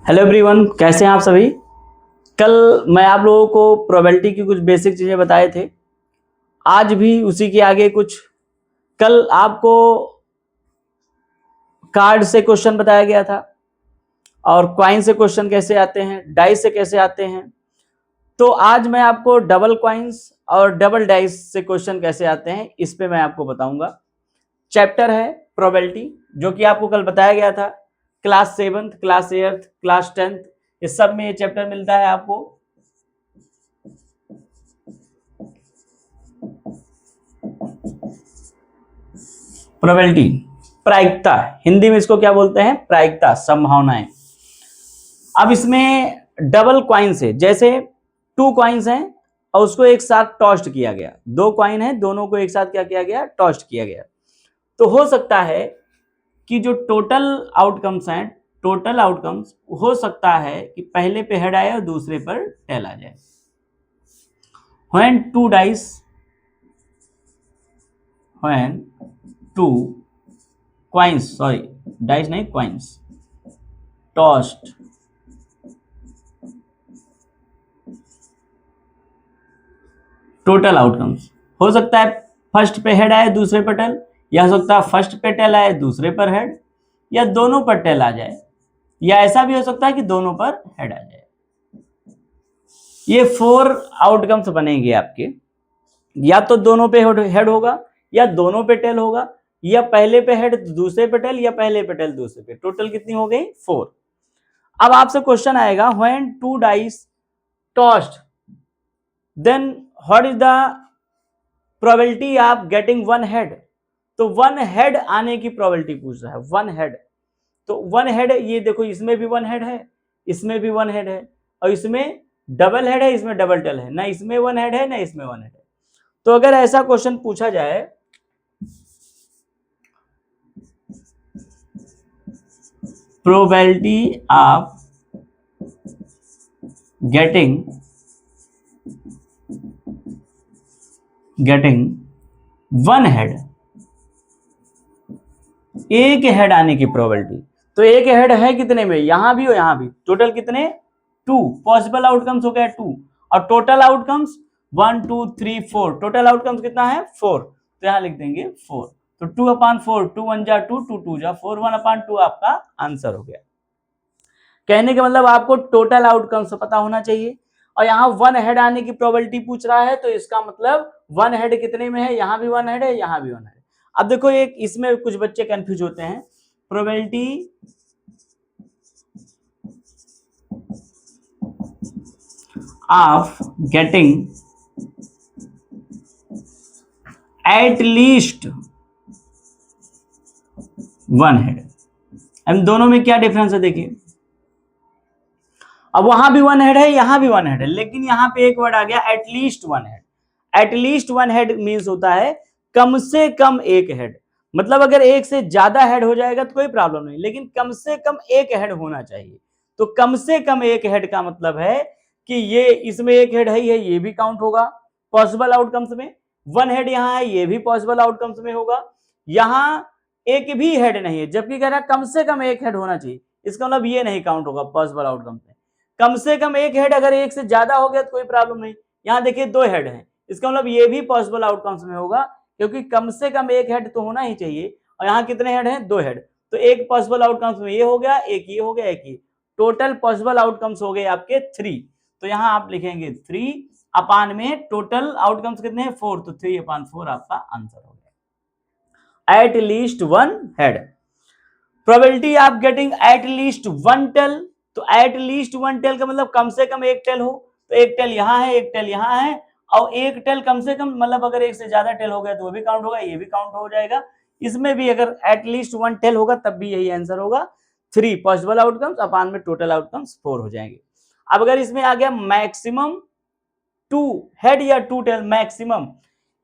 Hello everyone, कैसे हैं आप सभी। कल मैं आप लोगों को प्रोबेबिलिटी की कुछ बेसिक चीज़ें बताए थे। आज भी उसी के आगे कुछ। कल आपको कार्ड से क्वेश्चन बताया गया था और क्वाइन से क्वेश्चन कैसे आते हैं, डाइस से कैसे आते हैं। तो आज मैं आपको डबल क्वाइंस और डबल डाइस से क्वेश्चन कैसे आते हैं इस पे मैं आपको बताऊंगा। चैप्टर है प्रोबेबिलिटी, जो कि आपको कल बताया गया था। Class 7th, class 8th, class 10th, इस सब में ये चैप्टर मिलता है आपको। प्रोबेबिलिटी, प्रायिकता, हिंदी में इसको क्या बोलते हैं? प्रायिकता, संभावनाएं। अब इसमें डबल क्वाइंस है, जैसे 2 क्वाइंस हैं और उसको एक साथ टॉस्ट किया गया। 2 क्वाइन है, दोनों को एक साथ क्या किया गया? टॉस्ट किया गया। तो हो सकता है कि जो टोटल आउटकम्स हैं, टोटल आउटकम्स हो सकता है कि पहले पे हेड आए और दूसरे पर टेल आ जाए। when two coins, sorry, dice नहीं, coins tossed, टोटल आउटकम्स हो सकता है फर्स्ट पे हेड आए दूसरे पर टेल, या हो सकता है फर्स्ट पे टेल आए दूसरे पर हेड, या दोनों पर टेल आ जाए, या ऐसा भी हो सकता है कि दोनों पर हेड आ जाए। ये 4 आउटकम्स बनेंगे आपके। या तो दोनों पे हेड होगा, या दोनों पे टेल होगा, या पहले पे हेड दूसरे पे टेल, या पहले पे टेल दूसरे पे। टोटल कितनी हो गई? 4। अब आपसे क्वेश्चन आएगा, when 2 dice tossed then what is the probability of getting 1 head. तो 1 हेड आने की प्रोबेबिलिटी पूछ रहा है। 1 हेड, तो 1 हेड, ये देखो इसमें भी 1 हेड है, इसमें भी 1 हेड है, और इसमें डबल हेड है, इसमें डबल टेल है। ना इसमें 1 हेड है, ना इसमें 1 हेड है। तो अगर ऐसा क्वेश्चन पूछा जाए, प्रोबेबिलिटी ऑफ गेटिंग 1 हेड, एक हेड आने की प्रोबेबिलिटी। तो एक हेड है कितने में? यहां भी और यहां भी। टोटल कितने? 2 पॉसिबल आउटकम्स हो गया 2, और टोटल आउटकम्स 1 2 3 4। टोटल आउटकम्स कितना है? 4। तो यहां लिख देंगे 4। तो 2/4, 2 1 जा 2, 2 2 जा 4, 1/2 आपका आंसर हो गया। कहने का मतलब आपको टोटल आउटकम्स पता होना चाहिए। और यहाँ 1 हेड आने की प्रोबेबिलिटी पूछ रहा है, तो इसका मतलब 1 हेड कितने में है? यहाँ भी 1 हेड है, यहाँ भी 1 हेड है। अब देखो, एक इसमें कुछ बच्चे कंफ्यूज होते हैं। Probability of getting at least 1 head, इन दोनों में क्या डिफरेंस है देखिए। अब वहां भी 1 हेड है, यहां भी 1 हेड है, लेकिन यहां पे एक वर्ड आ गया, at least 1 head. At least 1 head means होता है कम से कम एक हेड। मतलब अगर एक से ज्यादा हेड हो जाएगा तो कोई प्रॉब्लम नहीं, लेकिन कम से कम एक हेड होना चाहिए। तो कम से कम एक हेड का मतलब है कि ये इसमें एक हेड है, ये भी काउंट होगा पॉसिबल आउटकम्स में। 1 हेड यहाँ है, ये भी पॉसिबल आउटकम्स में होगा। यहां एक भी हेड नहीं है, जबकि कह रहा है कम से कम एक हेड होना चाहिए। इसका मतलब ये नहीं काउंट होगा पॉसिबल आउटकम्स में। कम से कम एक हेड, अगर एक से ज्यादा हो गया तो कोई प्रॉब्लम नहीं। यहाँ देखिए 2 हेड हैं, इसका मतलब ये भी पॉसिबल आउटकम्स में होगा, क्योंकि कम से कम एक हेड तो होना ही चाहिए। और यहाँ कितने हेड हैं? 2 हेड। तो एक पॉसिबल आउटकम्स में ये हो गया, एक ये हो गया, एक ये। टोटल पॉसिबल आउटकम्स हो गए आपके 3। तो यहाँ आप लिखेंगे 3 अपान में टोटल आउटकम्स कितने हैं? 4। तो 3/4 आपका आंसर हो गया। At least 1 head. Probability of getting at least 1 tail. तो एट लीस्ट 1 टेल का मतलब कम से कम एक टेल हो। तो एक टेल यहाँ है, एक टेल यहाँ है, और एक टेल कम से कम, मतलब अगर एक से ज्यादा टेल हो गया तो वो भी काउंट होगा, ये भी काउंट हो जाएगा। इसमें भी अगर एट लीस्ट 1 टेल होगा तब भी यही आंसर होगा। 3 पॉसिबल आउटकम्स अपान में टोटल आउटकम्स 4 हो जाएंगे। अब अगर इसमें आ गया मैक्सिमम 2 हेड या 2 टेल, मैक्सिमम,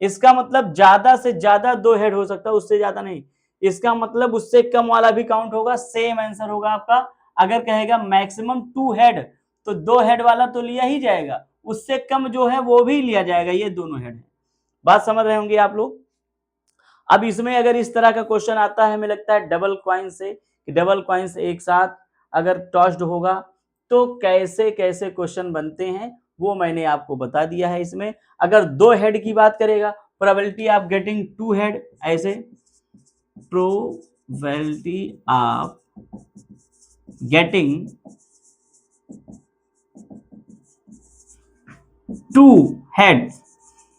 इसका मतलब ज्यादा से ज्यादा 2 हेड हो सकता है, उससे ज्यादा नहीं। इसका मतलब उससे कम वाला भी काउंट होगा, सेम आंसर होगा आपका। अगर कहेगा मैक्सिमम 2 हेड, तो 2 हेड वाला तो लिया ही जाएगा, उससे कम जो है वो भी लिया जाएगा। ये दोनों हेड है। बात समझ रहे होंगे आप लोग। अब इसमें अगर इस तरह का क्वेश्चन आता है, हमें लगता है डबल क्वाइन से, कि डबल क्वाइंस एक साथ अगर टॉस्ड होगा तो कैसे कैसे क्वेश्चन बनते हैं वो मैंने आपको बता दिया है। इसमें अगर 2 हेड की बात करेगा, प्रोबेबिलिटी ऑफ गेटिंग 2 हेड, ऐसे प्रोबेबिलिटी ऑफ गेटिंग 2 हेड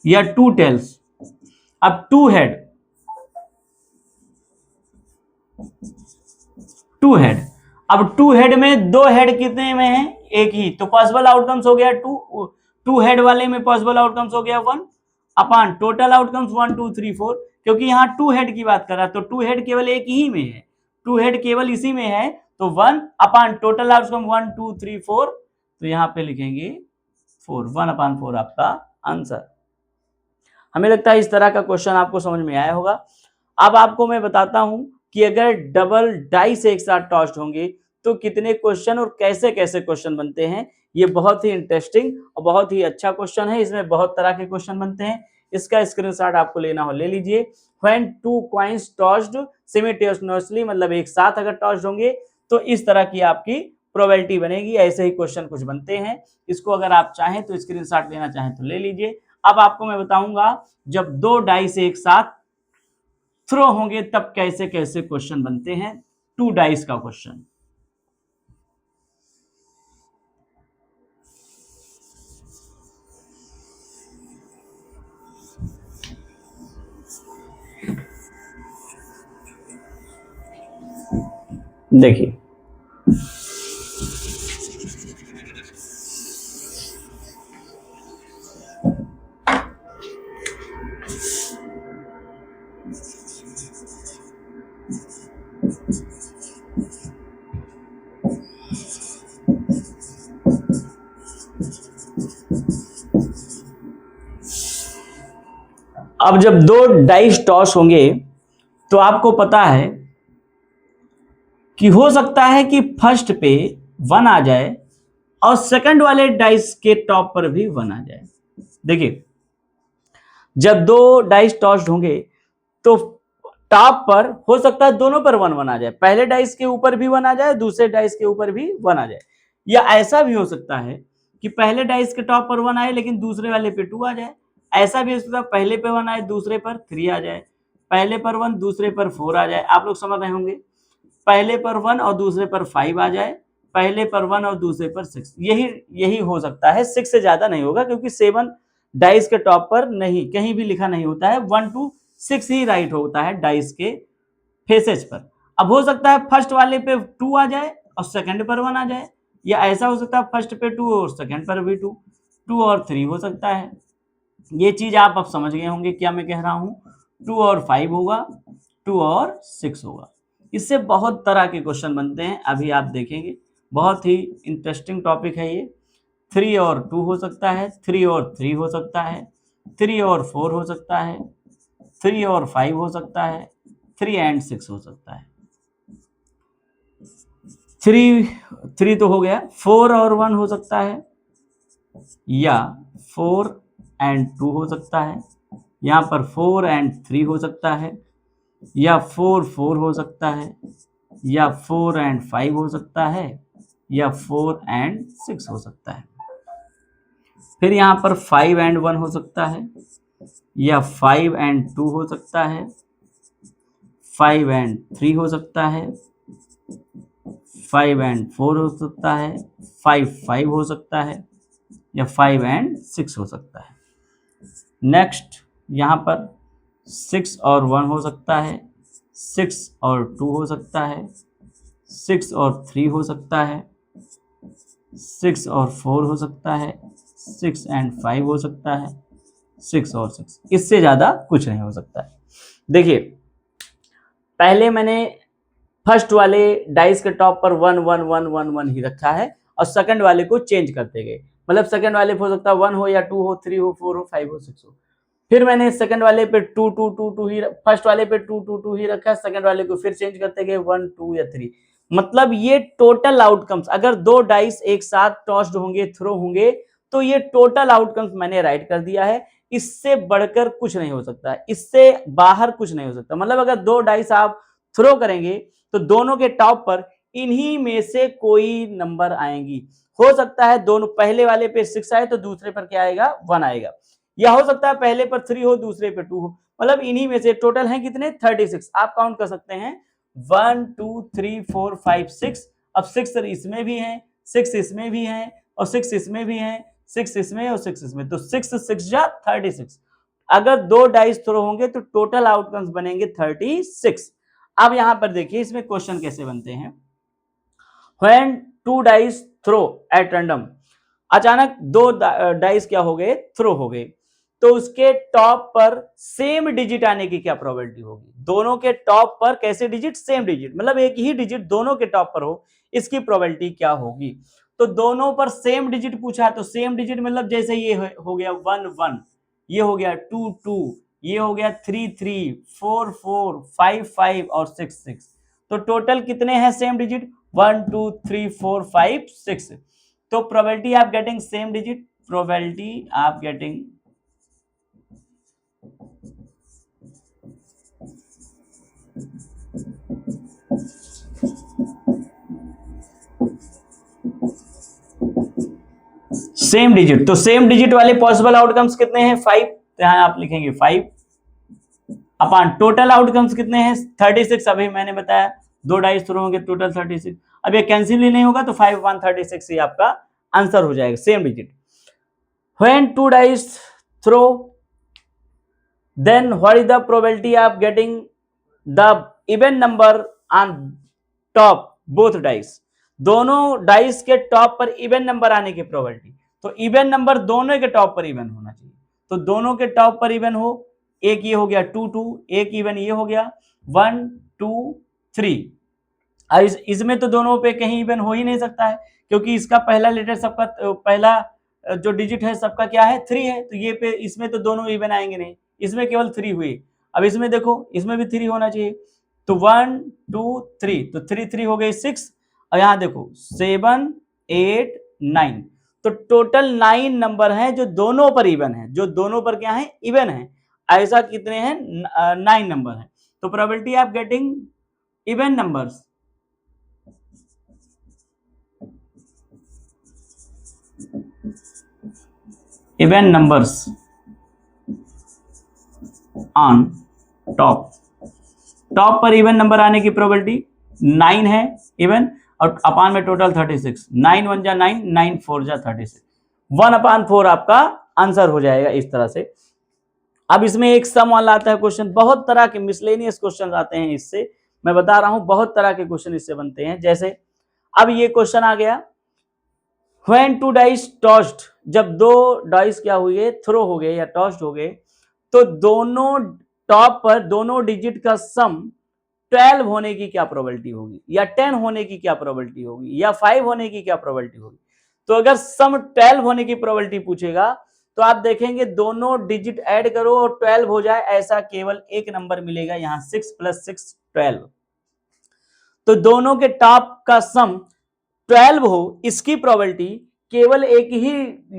या 2 टेल्स। अब 2 हेड, 2 हेड, अब 2 हेड में 2 हेड कितने में है? एक ही, तो पॉसिबल आउटकम्स हो गया 2 हेड वाले में पॉसिबल आउटकम्स हो गया 1 अपॉन टोटल आउटकम्स 1 2 3 4, क्योंकि यहाँ 2 हेड की बात कर रहा, तो 2 हेड केवल एक ही में है, 2 हेड केवल इसी में है, तो 1 अपॉन टोटल आउटकम 1 2 3 4, तो यहाँ पे लिखेंगे 4, 1 अपॉन 4 आपका आंसर। हमें लगता है इस तरह का क्वेश्चन आपको समझ में आया होगा। अब आपको मैं बताता हूं कि अगर डबल डाइस एक साथ टॉस्ड होंगे तो कितने क्वेश्चन और कैसे कैसे क्वेश्चन बनते हैं। ये बहुत ही इंटरेस्टिंग और बहुत ही अच्छा क्वेश्चन है, इसमें बहुत तरह के क्वेश्चन बनते हैं। इसका स्क्रीनशॉट आपको लेना हो ले लीजिए। व्हेन 2 कॉइन्स टॉस्ड सिमिल्टेनियसली, मतलब एक साथ अगर टॉस्ड होंगे तो इस तरह की आपकी प्रोबेबिलिटी बनेगी। ऐसे ही क्वेश्चन कुछ बनते हैं, इसको अगर आप चाहें तो स्क्रीनशॉट लेना चाहें तो ले लीजिए। अब आपको मैं बताऊंगा जब 2 डाइस एक साथ थ्रो होंगे तब कैसे कैसे क्वेश्चन बनते हैं। 2 डाइस का क्वेश्चन, देखिए अब जब 2 डाइस टॉस होंगे तो आपको पता है कि हो सकता है कि फर्स्ट पे 1 आ जाए और सेकंड वाले डाइस के टॉप पर भी 1 आ जाए। देखिए जब 2 डाइस टॉस्ड होंगे तो टॉप पर हो सकता है दोनों पर 1 1 आ जाए, पहले डाइस के ऊपर भी 1 आ जाए, दूसरे डाइस के ऊपर भी 1 आ जाए। या ऐसा भी हो सकता है कि पहले डाइस के टॉप पर 1 आए लेकिन दूसरे वाले पे 2 आ जाए। ऐसा भी हो सकता है पहले पे 1 आए दूसरे पर 3 आ जाए, पहले पर 1 दूसरे पर 4 आ जाए। आप लोग समझ रहे होंगे, पहले पर 1 और दूसरे पर 5 आ जाए, पहले पर 1 और दूसरे पर 6। यही हो सकता है, 6 से ज्यादा नहीं होगा क्योंकि 7 डाइस के टॉप पर नहीं, कहीं भी लिखा नहीं होता है। 1 to 6 ही राइट होता है डाइस के फेसेज पर। अब हो सकता है फर्स्ट वाले पे 2 आ जाए और सेकंड पर 1 आ जाए, या ऐसा हो सकता है फर्स्ट पे 2 और सेकंड पर भी 2, 2 और 3 हो सकता है। ये चीज आप अब समझ गए होंगे क्या मैं कह रहा हूं। 2 और 5 होगा, 2 और 6 होगा। इससे बहुत तरह के क्वेश्चन बनते हैं, अभी आप देखेंगे। बहुत ही इंटरेस्टिंग टॉपिक है ये। 3 और 2 हो सकता है, 3 और 3 हो सकता है, 3 और 4 हो सकता है, 3 और 5 हो सकता है, 3 and 6 हो सकता है। 3 तो हो गया, 4 और 1 हो सकता है, या 4 and 2 हो सकता है, यहाँ पर 4 and 3 हो सकता है, या 4 4 हो सकता है, या 4 and 5 हो सकता है, या 4 and 6 हो सकता है। फिर यहाँ पर 5 and 1 हो सकता है, या 5 and 2 हो सकता है, 5 and 3 हो सकता है, 5 and 4 हो सकता है, 5 5 हो सकता है, या 5 and 6 हो सकता है। नेक्स्ट यहाँ पर 6 और 1 हो सकता है, 6 और 2 हो सकता है, 6 और 3 हो सकता है, 6 और 4 हो सकता है, 6 and 5 हो सकता है, 6 और 6। इससे ज़्यादा कुछ नहीं हो सकता है। देखिए पहले मैंने फर्स्ट वाले डाइस के टॉप पर 1 1 1 1 1 ही रखा है और सेकंड वाले को चेंज करते गए। मतलब सेकंड वाले पे हो सकता है 1 हो, या 2 हो, 3 हो, 4 हो, 5 हो, 6 हो। फिर मैंने सेकंड वाले पे 2 2 2 2 ही, फर्स्ट वाले पे 2 2 2 ही रखा, सेकंड वाले को फिर चेंज करते गए 1 2 या 3। मतलब ये टोटल आउटकम्स, अगर 2 डाइस एक साथ टॉस्ड होंगे, थ्रो होंगे, तो ये टोटल आउटकम्स मैंने राइट कर दिया है। इससे बढ़कर कुछ नहीं हो सकता, इससे बाहर कुछ नहीं हो सकता। मतलब अगर 2 डाइस आप थ्रो करेंगे तो दोनों के टॉप पर इन्हीं में से कोई नंबर आएंगी। हो सकता है दोनों पहले वाले पे 6 आए तो दूसरे पर क्या आएगा 1 आएगा, या हो सकता है पहले पर 3 हो दूसरे पे 2 हो, मतलब इन्हीं में से टोटल है कितने 36। आप काउंट कर सकते हैं 1 2 3 4 5 6। अब 6 इसमें भी है, 6 इसमें भी है, और 6 इसमें भी है, 6 इसमें और 6 इसमें, तो 6 6 जा 36। अगर 2 डाइस थ्रो होंगे तो टोटल आउटकम्स बनेंगे 36। अब यहां पर देखिए इसमें क्वेश्चन कैसे बनते हैं। When 2 dice throw at random, अचानक 2 डाइस क्या हो गए थ्रो हो गए, तो उसके टॉप पर सेम डिजिट आने की क्या प्रोबेबिलिटी होगी। दोनों के टॉप पर कैसे डिजिट सेम डिजिट, मतलब एक ही डिजिट दोनों के टॉप पर हो, इसकी प्रोबेबिलिटी क्या होगी। तो दोनों पर सेम डिजिट पूछा, तो सेम डिजिट मतलब जैसे ये हो गया 1 1, ये हो गया 2 2, ये हो गया 3 3, 4 4, 5 5 और 6 6। तो टोटल कितने हैं सेम डिजिट 1 2 3 4 5 6। तो प्रोबेबिलिटी आप गेटिंग सेम डिजिट, प्रोबेबिलिटी आप गेटिंग सेम डिजिट, तो सेम डिजिट वाले पॉसिबल आउटकम्स कितने हैं 5, तो यहां आप लिखेंगे 5 अपॉन टोटल आउटकम्स कितने हैं 36। अभी मैंने बताया 2 डाइस थ्रो होंगे टोटल 36। अब ये कैंसिल ही नहीं होगा तो 5 1 36 ही आपका आंसर हो जाएगा same digit. When 2 dice throw, then what is the probability of getting the even number on top both dice। दोनों डाइस के टॉप पर इवन नंबर आने की प्रोबेबिलिटी, तो इवन नंबर दोनों के टॉप पर इवन होना चाहिए, तो दोनों के टॉप पर इवन हो, एक ये हो गया 2 2, एक इवन ये हो गया 1 2 3। इसमें तो दोनों पे कहीं इवन हो ही नहीं सकता है, क्योंकि इसका पहला लेटर सबका पहला जो डिजिट है सबका क्या है 3 है, तो ये पे इसमें तो दोनों इवन आएंगे नहीं, इसमें केवल 3 हुई। अब इसमें देखो इसमें भी 3 होना चाहिए, तो 1 2 3, तो 3 3 हो गई 6, और यहाँ देखो 7 8 9, तो टोटल 9 नंबर हैं जो दोनों पर इवन है, जो दोनों पर क्या है इवन है। ऐसा कितने हैं 9 नंबर है, तो probability of getting even numbers even numbers on top, top पर इवन नंबर आने की प्रोबेबिलिटी 9 है इवन, और अपान में टोटल 36, 9 1 जा 9, 9 4 जा 36, 1/4 आपका आंसर हो जाएगा इस तरह से। अब इसमें एक सम वाला आता है क्वेश्चन, बहुत तरह के मिसलेनियस क्वेश्चन आते हैं इससे, मैं बता रहा हूं बहुत तरह के क्वेश्चन इससे बनते हैं। जैसे अब ये क्वेश्चन आ गया When 2 dice tossed, जब 2 डाइस क्या हुए थ्रो हो गए या टॉस्ड हो गए, तो दोनों टॉप पर दोनों डिजिट का सम 12 होने की क्या प्रोबेबिलिटी होगी, या 10 होने की क्या प्रोबेबिलिटी होगी, या 5 होने की क्या प्रोबेबिलिटी होगी। तो अगर सम 12 होने की प्रोबेबिलिटी पूछेगा तो आप देखेंगे दोनों डिजिट ऐड करो और 12 हो जाए, ऐसा केवल एक नंबर मिलेगा यहां 6 + 6 12। तो दोनों के टॉप का सम 12 हो, इसकी प्रोबेबिलिटी केवल एक ही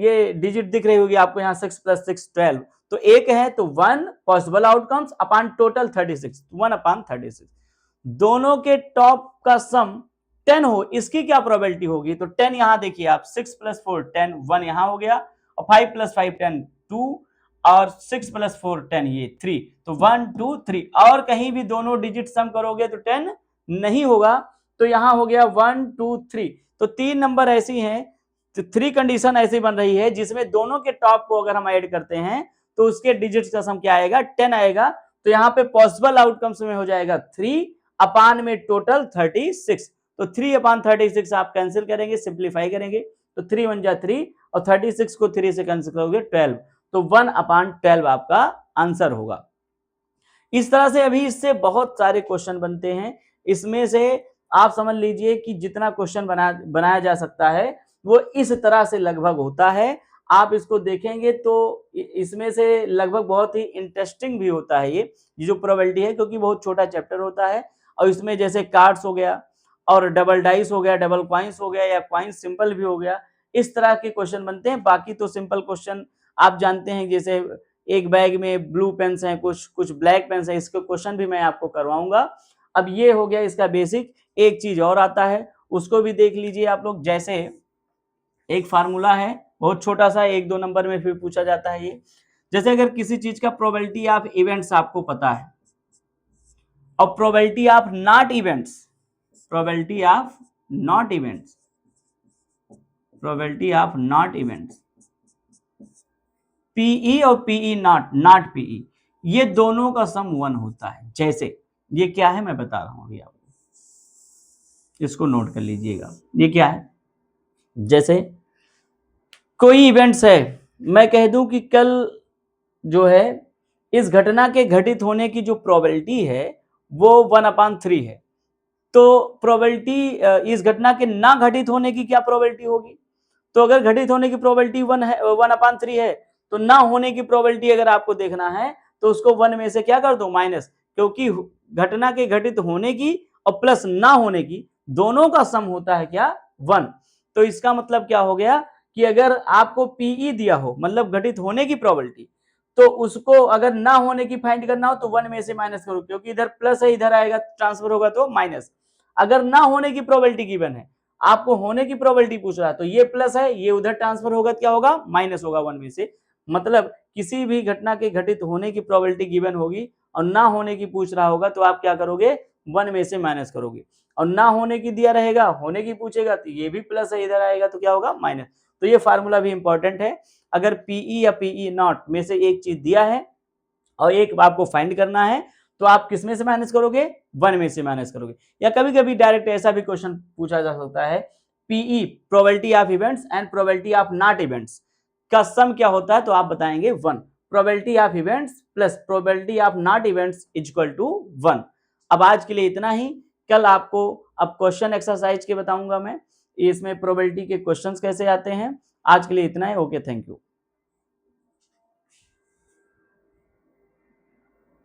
ये डिजिट दिख रही होगी आपको यहाँ 6 + 6 12, तो एक है, तो 1 पॉसिबल आउटकम्स अपॉन टोटल 36, 1/36। दोनों के टॉप का सम 10 हो, इसकी क्या प्रोबेबिलिटी होगी, तो 10 यहां देखिए आप 6 + 4 10, 1 यहां हो गया, और 5 + 5 10 2, और 6 + 4 10 ये 3, तो 1 2 3, और कहीं भी दोनों डिजिट सम करोगे तो 10 नहीं होगा, तो यहां हो गया 1 2 3। तो 3 नंबर ऐसी हैं, तो 3 कंडीशन ऐसी बन रही है जिसमें दोनों के टॉप को अगर हम ऐड करते हैं तो उसके डिजिट्स का सम क्या आएगा 10 आएगा, तो यहाँ पे पॉसिबल आउटकम्स में हो जाएगा 3 अपान में टोटल 36, तो 3/36 आप कैंसिल करेंगे सिंप्लीफाई करेंगे, तो 3 1 जा 3, और 36 को 3 से कैंसिल करोगे 12, तो 1/12 आपका आंसर होगा। इस तरह से अभी इससे बहुत सारे क्वेश्चन बनते हैं, इसमें से आप समझ लीजिए कि जितना क्वेश्चन बनाया जा सकता है वो इस तरह से लगभग होता है। आप इसको देखेंगे तो इसमें से लगभग बहुत ही इंटरेस्टिंग भी होता है ये जो प्रोबेबिलिटी है, क्योंकि बहुत छोटा चैप्टर होता है, और इसमें जैसे कार्ड्स हो गया और डबल डाइस हो गया, डबल क्वाइंस हो गया, या क्वाइंस सिंपल भी हो गया, इस तरह के क्वेश्चन बनते हैं। बाकी तो सिंपल क्वेश्चन आप जानते हैं, जैसे एक बैग में ब्लू पेन्स हैं, कुछ ब्लैक पेन्स हैं, इसके क्वेश्चन भी मैं आपको करवाऊंगा। अब ये हो गया इसका बेसिक एक चीज और आता है, उसको भी देख लीजिए आप लोग। जैसे एक फार्मूला है बहुत छोटा सा, 1-2 नंबर में फिर पूछा जाता है ये। जैसे अगर किसी चीज का प्रोबेबिलिटी ऑफ इवेंट्स आपको पता है और probability of not events, probability of not events, probability of not events, P E और पीई नॉट पीई, ये दोनों का सम 1 होता है। जैसे ये क्या है मैं बता रहा हूं अभी आपको, इसको नोट कर लीजिएगा। ये क्या है, जैसे कोई इवेंट्स है, मैं कह दूं कि कल जो है इस घटना के घटित होने की जो प्रोबेबिलिटी है वो 1/3 है। तो प्रोबेबिलिटी इस घटना के ना घटित होने की क्या प्रोबेबिलिटी होगी? तो अगर घटित होने की प्रोबेबिलिटी 1/3 है, तो ना होने की प्रोबेबिलिटी अगर आपको देखना है तो उसको 1 में से क्या कर दो, माइनस, क्योंकि घटना के घटित होने की और प्लस ना होने की दोनों का सम होता है क्या, 1। तो इसका मतलब क्या हो गया कि अगर आपको पीई दिया हो, मतलब घटित होने की प्रोबेबिलिटी, तो उसको अगर ना होने की फाइंड करना हो तो 1 में से माइनस करो, क्योंकि इधर प्लस है इधर आएगा, ट्रांसफर होगा तो माइनस। अगर ना होने की प्रोबेबिलिटी गिवन है, आपको होने की प्रोबेबिलिटी पूछ रहा है, तो ये प्लस है, ये उधर ट्रांसफर होगा, क्या होगा, माइनस होगा 1 में से। मतलब किसी भी घटना के घटित होने की प्रोबेबिलिटी गिवन होगी और ना होने की पूछ रहा होगा, तो आप क्या करोगे, 1 में से माइनस करोगे। और ना होने की दिया रहेगा, होने की पूछेगा तो ये भी प्लस है, इधर आएगा तो क्या होगा, माइनस। तो ये फार्मूला भी इंपॉर्टेंट है। अगर पीई या पीई नॉट में से एक चीज दिया है और एक आपको फाइंड करना है, तो आप किस में से माइनस करोगे, 1 में से माइनस करोगे। या कभी कभी डायरेक्ट ऐसा भी क्वेश्चन पूछा जा सकता है, P E probability of events and probability of not events का सम क्या होता है, तो आप बताएंगे 1। Probability of events plus probability of not events equal to 1। अब आज के लिए इतना ही। कल आपको अब क्वेश्चन एक्सरसाइज के बताऊंगा मैं, इसमें प्रोबेबिलिटी के क्वेश्चंस कैसे आते हैं। आज के लिए इतना ही। Okay, thank you.